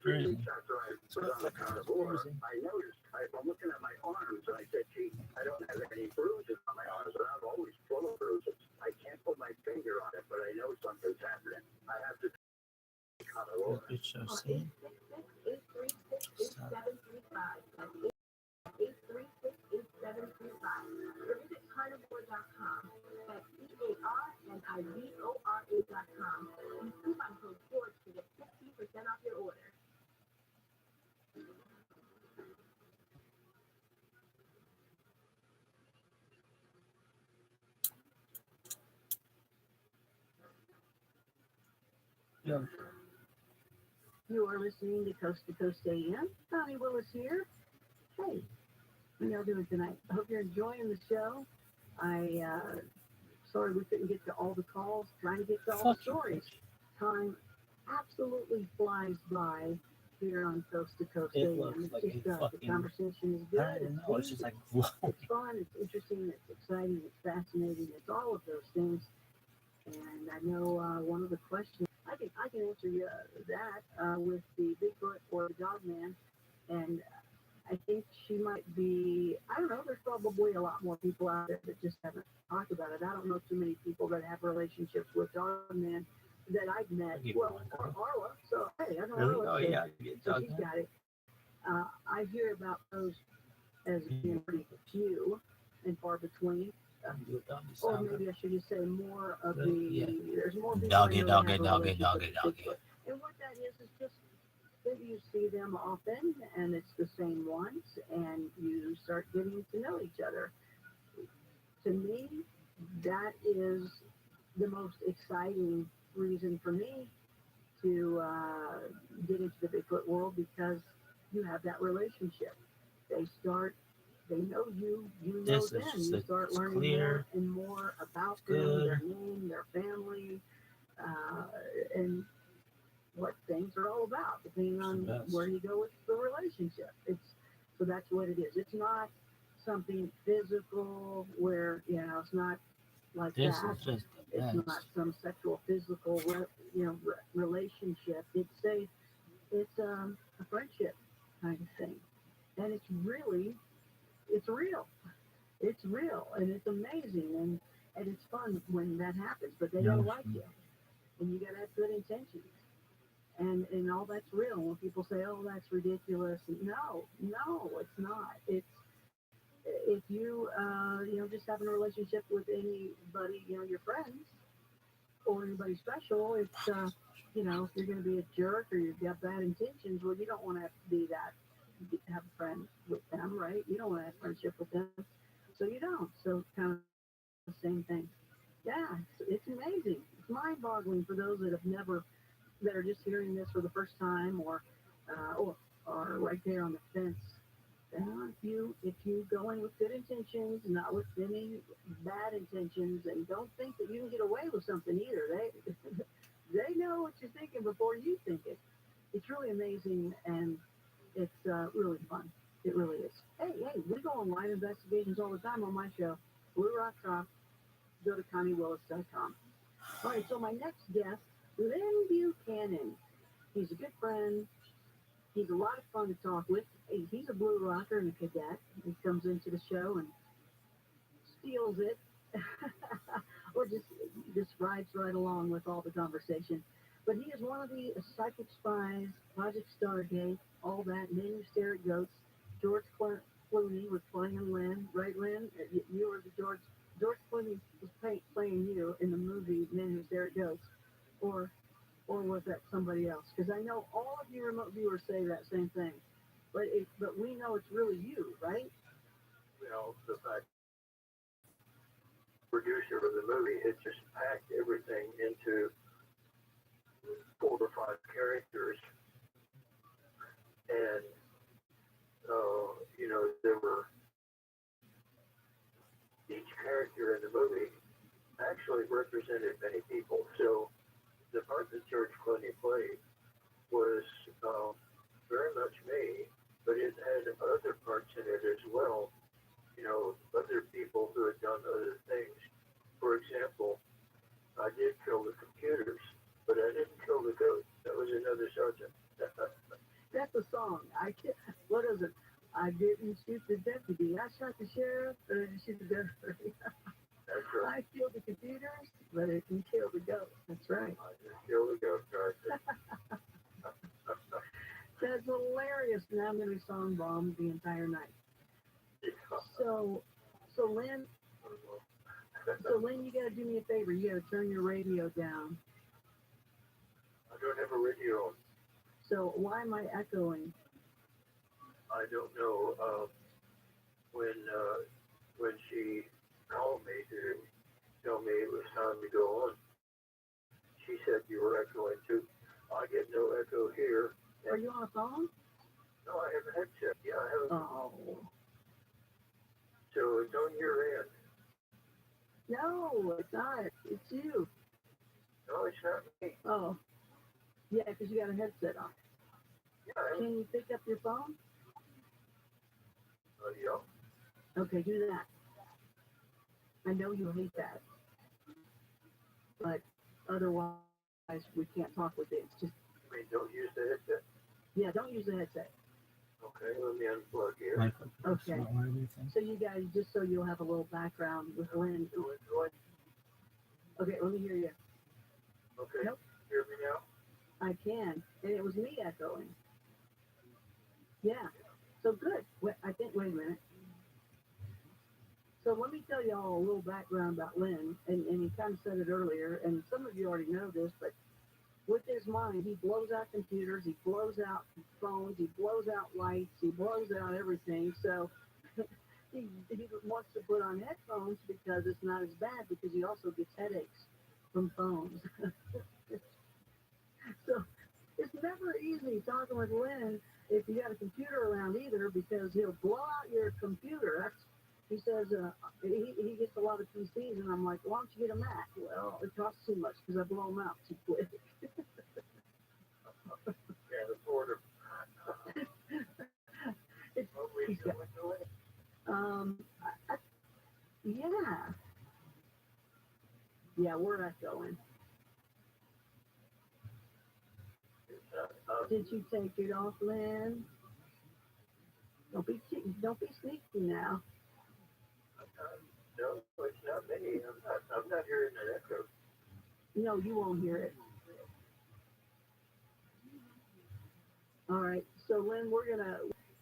Crazy. After I put on the carnivore, I noticed I'm looking at my arms, and I said, gee, I don't have any bruises on my arms, and I'm always full of bruises. I can't put my finger on it, but I know something's happening. I have to carnivore. Good show, see? 836-8735. Or visit carnivore.com. That's CARNIVORA.com. Use coupon code George to get 15% off your order. Yeah. You are listening to Coast AM. Tommy Willis here. Hey, how y'all doing tonight? I hope you're enjoying the show. Sorry we couldn't get to all the calls, trying to get to all the stories. Time absolutely flies by here on Coast AM. It's just the conversation is good. I don't know. It's just like it's fun, it's interesting, it's exciting, it's fascinating, it's all of those things. And I know one of the questions I can answer you that with the Bigfoot or the Dog Man, and I think she might be, I don't know, there's probably a lot more people out there that just haven't talked about it. I don't know too many people that have relationships with Dog Man that I've met. Well, Arla, so hey, I know Arla. Oh, yeah, so she's got it. I hear about those as being pretty few and far between. Or maybe I should just say more of there's more people. Doggy. And what that is just that you see them often and it's the same ones and you start getting to know each other. To me, that is the most exciting reason for me to get into the Bigfoot world, because you have that relationship. They know you, you know them. You start learning more and more about them, their name, their family, and what things are all about, depending on where you go with the relationship. So that's what it is. It's not something physical where, it's not like that. It's not some sexual, physical, relationship. It's a friendship kind of thing. And it's real. It's real, and it's amazing, and it's fun when that happens, but they don't like you, and you gotta have good intentions, and all that's real. When people say, oh, that's ridiculous, no, it's not. It's, if you, just having a relationship with anybody, your friends, or anybody special, it's, if you're gonna be a jerk, or you've got bad intentions, well, you don't want to be that, have friends with them, right? You don't want to have friendship with them, so you don't. So kind of the same thing. Yeah, it's amazing. It's mind-boggling for those that are just hearing this for the first time, or right there on the fence. If you go in with good intentions, not with any bad intentions, and don't think that you can get away with something either. They know what you're thinking before you think it. It's really amazing, and it's really fun. It really is. Hey, we go on live investigations all the time on my show, Blue Rock Cop. Go to ConnieWillis.com. All right, so my next guest, Lynn Buchanan. He's a good friend. He's a lot of fun to talk with. He's a Blue Rocker and a cadet. He comes into the show and steals it, or just rides right along with all the conversation. But he is one of the Psychic Spies, Project Stargate, all that, Men Who Stare at Goats. George Clooney was playing Lynn, right, Lynn? You were the George Clooney was playing you in the movie Men Who Stare at Goats, or was that somebody else? Because I know all of you remote viewers say that same thing, but we know it's really you, right? The fact producer of the movie, it just packed everything into 4 or 5 characters, and there were, each character in the movie actually represented many people. So the part that George Clooney played was very much me, but it had other parts in it as well. Other people who had done other things. For example, I did kill the computers, but I didn't kill the goat. That was another sergeant. That's a song. What is it? I didn't shoot the deputy. I shot the sheriff, but I didn't shoot the deputy. That's right. I killed the computers, but it can kill the ghost. That's right. I just killed the ghost right there. That's hilarious. And I'm going to song bomb the entire night. So Lynn, you got to do me a favor. You got to turn your radio down. I don't have a radio on. So why am I echoing? I don't know. When she called me to tell me it was time to go on, she said you were echoing too. I get no echo here. Are you on a phone? No, I have a headset. Yeah, I have a Oh. So it's on your end. No, it's not. It's you. No, it's not me. Oh. Yeah, because you got a headset on. Yeah, I have Can you pick up your phone? yeah. Okay, do that. I know you hate that. But otherwise, we can't talk with it. It's just, I mean, don't use the headset. yeah, don't use the headset. Okay, let me unplug here. Like, Okay. or anything. So you guys, just so you'll have a little background with Lynn. Okay, let me hear you. Okay, Nope. hear me now? I can. And it was me echoing. Yeah. So good. Wait a minute. So let me tell you all a little background about Lynn, and he kind of said it earlier, and some of you already know this, but with his mind, he blows out computers, he blows out phones, he blows out lights, he blows out everything. So he wants to put on headphones because it's not as bad, because he also gets headaches from phones. So it's never easy talking with Lynn if you got a computer around either, because he'll blow out your computer. He says he gets a lot of PCs, and I'm like, why don't you get a Mac? Well, it costs too much because I blow them out too quick. Yeah, the border. He's got, I, yeah, we're echoing. Did you take it off, Lynn? Don't be sneaky now. No, it's not me. I'm not hearing an echo. No, you won't hear it. All right. So Lynn, we're gonna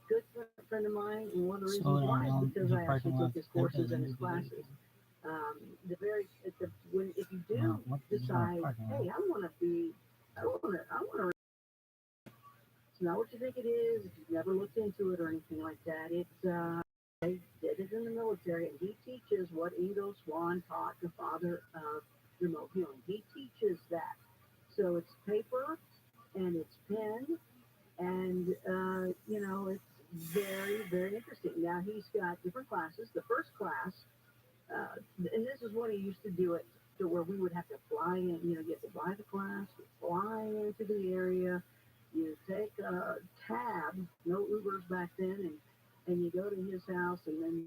good friend of mine, and one of the reasons why is because I actually took his courses and his classes. If you do decide, hey, I want to. It's not what you think it is. If you've never looked into it or anything like that, they did it in the military, and he teaches what Ingo Swann taught, the father of remote viewing. He teaches that. So it's paper and it's pen, and it's very, very interesting. Now he's got different classes. The first class, and this is when he used to do it, to where we would have to fly in. You have to buy the class, fly into the area. You take a cab, no Ubers back then, and you go to his house, and then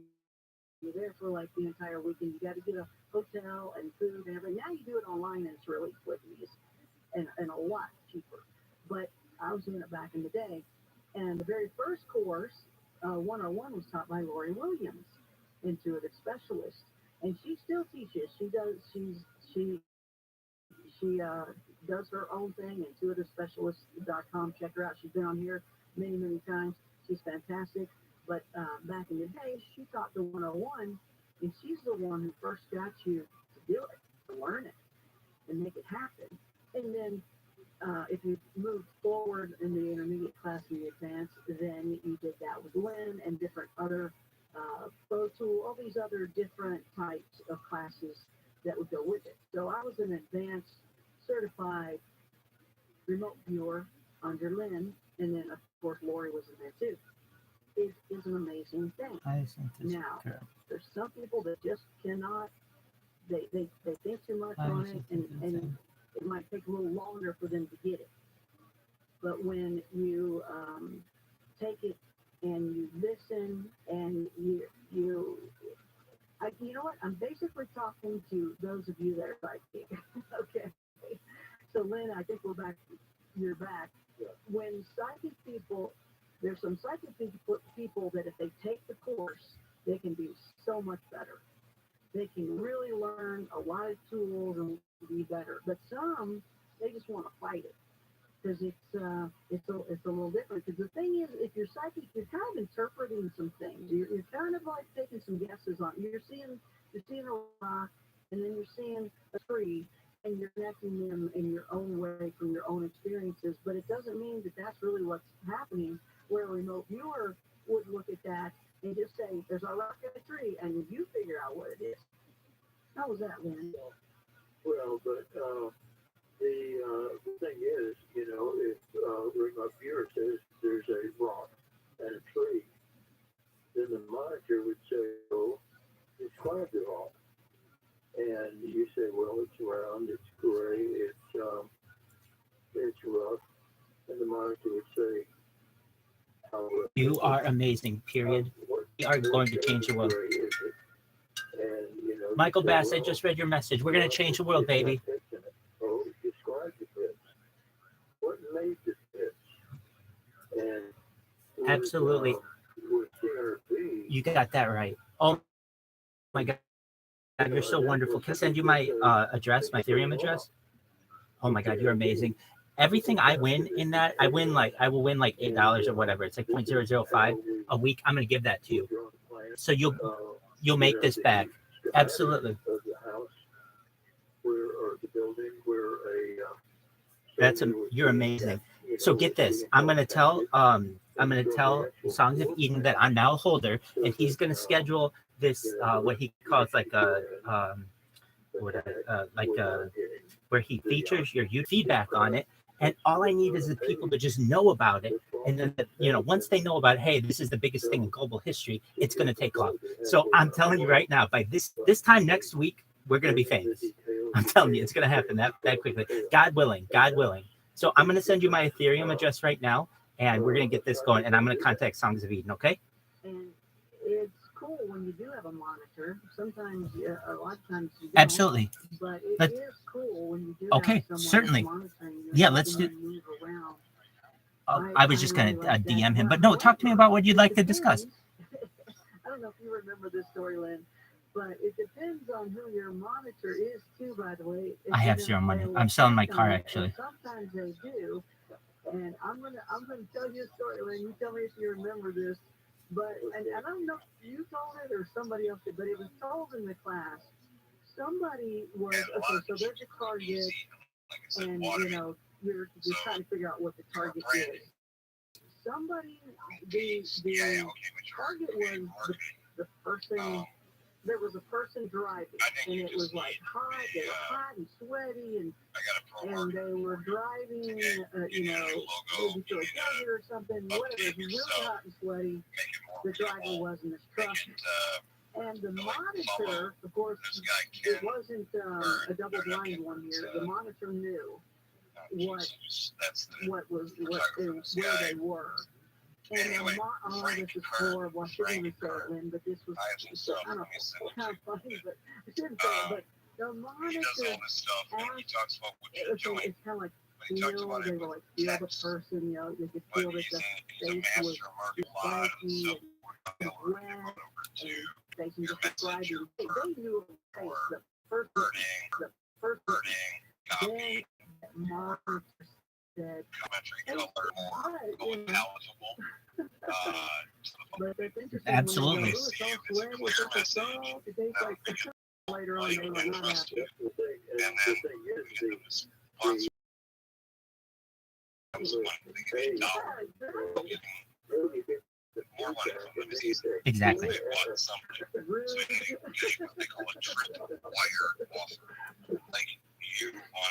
you're there for like the entire weekend. You got to get a hotel and food and everything. Now you do it online, and it's really quick and a lot cheaper. But I was doing it back in the day, and the very first course, 101, was taught by Lori Williams, intuitive specialist, and she still teaches. She does her own thing, intuitivespecialist.com. Check her out. She's been on here many, many times. She's fantastic. But back in the day, she taught the 101, and she's the one who first got you to do it, to learn it, and make it happen. And then if you moved forward in the intermediate class and the advanced, then you did that with Lynn and different other Pro Tool, all these other different types of classes that would go with it. So I was an advanced certified remote viewer under Lynn, and then of course Lori was in there too. It is an amazing thing. Now, there's some people that just cannot, they think too much on it, and it might take a little longer for them to get it. But when you take it and you listen and you know what? I'm basically talking to those of you that are psychic. Okay. So Lynn, I think we're back. your back. Yeah. When psychic people, there's some psychic people that if they take the course, they can be so much better. They can really learn a lot of tools and be better. But some, they just want to fight it because it's a little different. Because the thing is, if you're psychic, you're kind of interpreting some things. You're kind of like taking some guesses on. You're seeing a rock, and then you're seeing a tree, and you're connecting them in your own way from your own experiences. But it doesn't mean that that's really what's happening. Where a remote viewer would look at that and just say, "There's a rock in a tree," and you figure out what it is. How was that, Lynn? Well, but the thing is, you know, if remote viewer says there's a rock and a tree, then the monitor would say, "Oh, describe the rock." And you say, "Well, it's round, it's gray, it's rough," and the monitor would say, "How rough?" You are amazing, period. We are going to change the world. And, you know, Michael say, Bass, I "Well, just read your message. We're going to change the world, baby. Oh, describe the pits. What made the pits? And with, Absolutely. With TRB, You got that right. Oh my God, you're so wonderful. Can I send you my address, my Ethereum address? Oh my God, you're amazing. Everything I win in that, I will win like $8 or whatever. It's like 0.005 a week. I'm going to give that to you. So you'll make this back. Absolutely. Of the house or the building where You're amazing. So get this. I'm gonna tell Songs of Eden that I'm now a holder, and he's gonna schedule this what he calls like a where he features your feedback on it. And all I need is the people to just know about it. And then, once they know about it, hey, this is the biggest thing in global history, it's going to take off. So I'm telling you right now, by this time next week, we're going to be famous. I'm telling you, it's going to happen that quickly. God willing. So I'm going to send you my Ethereum address right now, and we're going to get this going. And I'm going to contact Songs of Eden, okay? And it's cool when you do have a monitor. Sometimes, a lot of times you don't. Absolutely. But it is cool when you do okay, have someone certainly. monitoring you. Yeah, let's do. Move around. I was just going to DM him, but no, talk to me about what you'd like to discuss. I don't know if you remember this story, Lynn, but it depends on who your monitor is too, by the way. I have zero money. I'm selling my car, actually. Sometimes they do. And I'm gonna tell you a story, Lynn. You tell me if you remember this. But and I don't know if you told it or somebody else did, but it was told in the class. Somebody was so there's a target, and you're trying to figure out what the target is. Somebody, the target was the person. There was a person driving, and it was like hot. They were hot and sweaty, and they were driving, maybe through a desert or something. Whatever, it was really hot and sweaty. The driver was in this truck, and the monitor, of course, it wasn't a double-blind one here. The monitor knew where they were. And this is horrible. I shouldn't even say it, Lynn, but this was, I don't know, kind of funny, but I shouldn't say it. But the monitor asked, it's kind of like feel, they were like feel the person, they could feel that the face was spiky and wet, and they can just describe it. They knew the face, the first, then the monitor said, but that's interesting. Absolutely. Later on, they were not happy. Exactly.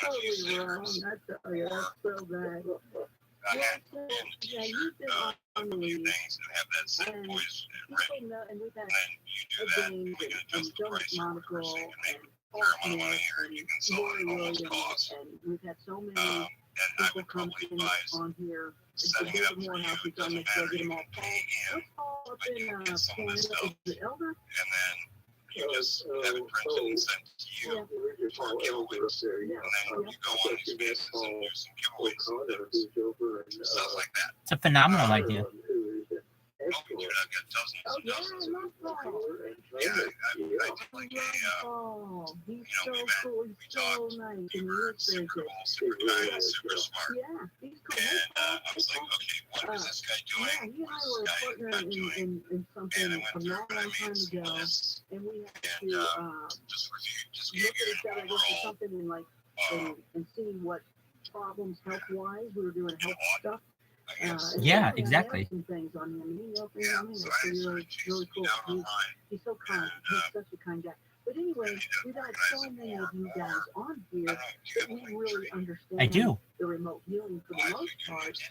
Totally wrong. I tell you, that's so bad. You've been on the lead, and people know, and we've had James and Jonas Monaco and Paul Smith and Lori Williams, and we've had so many people come in on here. To build more houses, so I'm going to get them all. Paul, what's Paul up in Canada? Is it Elder? you just have it printed and sent to you for giveaways. And then you go on these spaces and do some giveaways and things, stuff like that. It's a phenomenal idea. Oh, dude, I've got dozens and dozens of them. Yeah, I did like a, Oh, he's you know, so we met, cool. we He's so talked, nice. you And were he's very super good. cool, super kind, super smart. Yeah, he's cool. And I was like, okay, what is this guy Yeah, doing? he and What I is were a this guy partner not doing? in something And I a went through long, and I long time made some ago. lists And we had and to just reviewed, just look gave at you each an other, look at overall something and like, and see what problems health-wise. We were doing health stuff. I guess. Yeah, and I exactly. nailed some things on him, and he nailed things Yeah, on me. so So I really, started chasing really you cool. down online. He's so kind. And, He's such a kind guy. But anyway, and you we've got organize so it many more of you and guys more. on I here don't know, do you that have a we link really tree? understand I do. the remote viewing for the I most figured part. you did.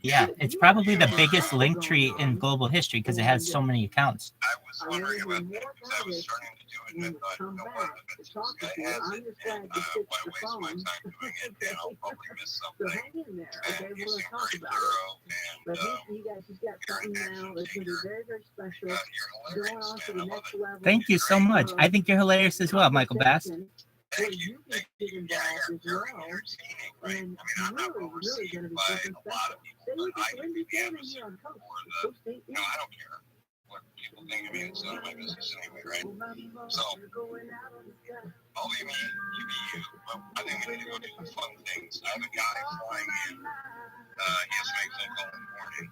Yeah, it's probably the biggest link going tree in on. global history because it has so many accounts. I was I wondering wanna about hear that more because I about was it starting to do it when and we I thought, you come know what, back I bet to this talk guy with you. has I'm it just glad and you fixed why the waste my phone. time doing it and I'll probably miss So something. hang in there, And okay? you We're seem gonna talk very about it. thorough But and you guys, he's got something now that's gonna be very, very special. you're Going hilarious, on to man. the I love next it. level. Thank you so much. I think you're hilarious as well, Michael Bass. Where Thank you you. can get Yeah, involved you're as very well. entertaining, right? I And mean, I'm not really, really overseen gonna be by something a lot of special. people, Say but what I the can be Lindy the Foreman here ambassador on Coast. for the, Coast 8 you know, I don't care what people think of me. It's none of my business anyway, right? So, I'll leave you be you. But I think we need to go do some fun things. I have a guy flying in. He has to make a phone call in the morning.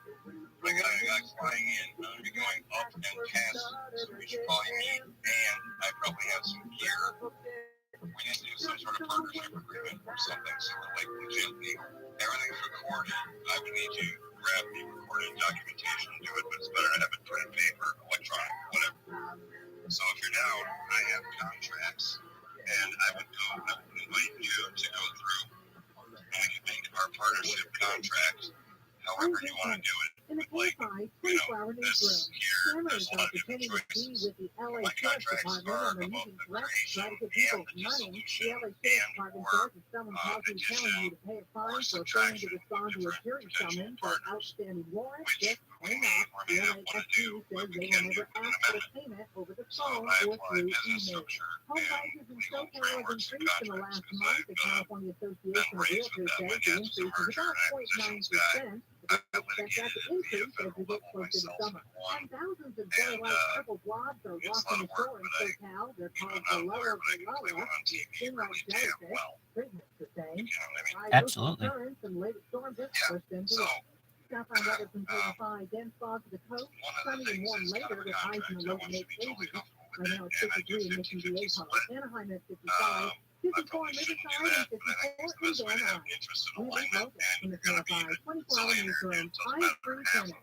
But I got a guy flying in. I'm going to be going up and past, so we should probably meet. And I probably have some gear. We need to do some sort of partnership agreement or something so we're like legitly. Everything's recorded. I would need you to grab the recorded documentation and do it, but it's better to have it printed paper, electronic, whatever. So if you're down, I have contracts, and I would invite you to go through, and we can make our partnership contract however you want to do it. In the Like, KFI you know, 24-hour this newsroom, here, Cameron there's is a lot of different opportunity to be choices. with the LA My Sheriff's contracts Department are on the about using the threats to try to creation get people and the money. The dissolution LA Sheriff's and Department or says if someone calls you telling addition you to pay a or fine for failing to subtraction respond of to a different jury potential summons or partners, outstanding warrants, which just we hang may up. or The may not want to LAFD do, says but we they can will do never an ask for amendment. payment over the So phone I or apply through business email. structure Home and prices in legal SoCal have frameworks and increased in the contracts last because month. The I've California been Association of raised with Realtors that. My says the dad was a increase is merger about and acquisitions guy. 0.9%. I Expect that to litigated via increase as federal we get level closer to myself summer. and won. And thousands of very And large purple blobs are it's walking a lot the of work, shore in but I, SoCal. They're you know, called I'm not a lawyer, but I can play one on TV Seem like really damn jellyfish. well. Treatment to say. You know what I mean? Absolutely. Currents and late storms have Yeah. pushed into So, it. South on weather from 35 dense fog to the coast. one of Sunny the and things warm is kind later of a with highs in contract. the I low to want you to mid be totally 80s. comfortable with Right it. now it's And I do 53 and Mission 50-50 VA split. Anaheim at 55. I 54 probably in shouldn't do Riverside that, and but I think 54 it's the best way in to have Anaheim. interest in We live alignment, local and in the you're going to be KFI the 24-hour zillionaire, newsroom. dude. Doesn't I'm matter free half tennis. of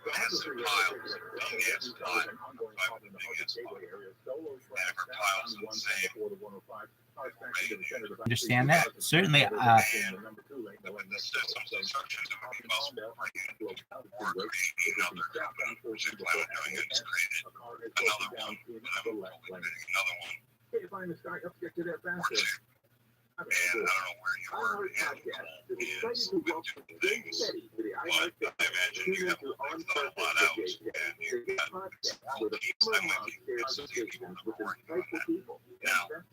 massive piles of BS pile, private BS pile. And if our piles are the same, Understand that? Certainly. but this is some instructions that would be possible for you or creating another company, which I plan on doing. I just created another one, but I'm probably creating another one or two. And I don't know where you are and is with different things, but I imagine you have thought a lot out and you've got world peace. I'm with you. It's the people that are working on that. Now, I'm of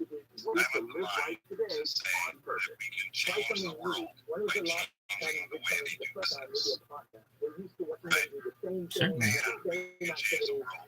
the mind to say that we can change the world by changing the way they do business. Right? Certainly. And we can change the world